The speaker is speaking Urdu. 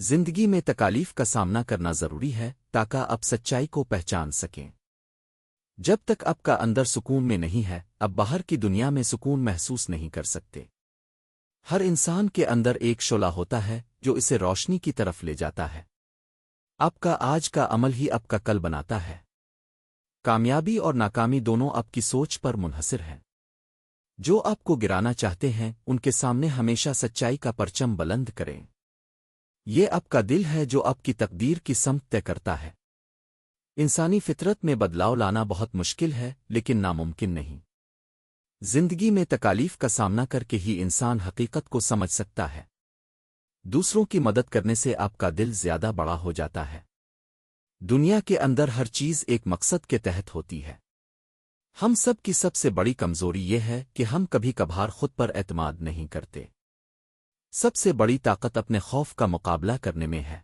زندگی میں تکالیف کا سامنا کرنا ضروری ہے تاکہ آپ سچائی کو پہچان سکیں۔ جب تک آپ کا اندر سکون میں نہیں ہے اب باہر کی دنیا میں سکون محسوس نہیں کر سکتے۔ ہر انسان کے اندر ایک شعلہ ہوتا ہے جو اسے روشنی کی طرف لے جاتا ہے۔ آپ کا آج کا عمل ہی آپ کا کل بناتا ہے۔ کامیابی اور ناکامی دونوں آپ کی سوچ پر منحصر ہیں۔ جو آپ کو گرانا چاہتے ہیں ان کے سامنے ہمیشہ سچائی کا پرچم بلند کریں۔ یہ آپ کا دل ہے جو آپ کی تقدیر کی سمت طے کرتا ہے۔ انسانی فطرت میں بدلاؤ لانا بہت مشکل ہے لیکن ناممکن نہیں۔ زندگی میں تکالیف کا سامنا کر کے ہی انسان حقیقت کو سمجھ سکتا ہے۔ دوسروں کی مدد کرنے سے آپ کا دل زیادہ بڑا ہو جاتا ہے۔ دنیا کے اندر ہر چیز ایک مقصد کے تحت ہوتی ہے۔ ہم سب کی سب سے بڑی کمزوری یہ ہے کہ ہم کبھی کبھار خود پر اعتماد نہیں کرتے۔ سب سے بڑی طاقت اپنے خوف کا مقابلہ کرنے میں ہے۔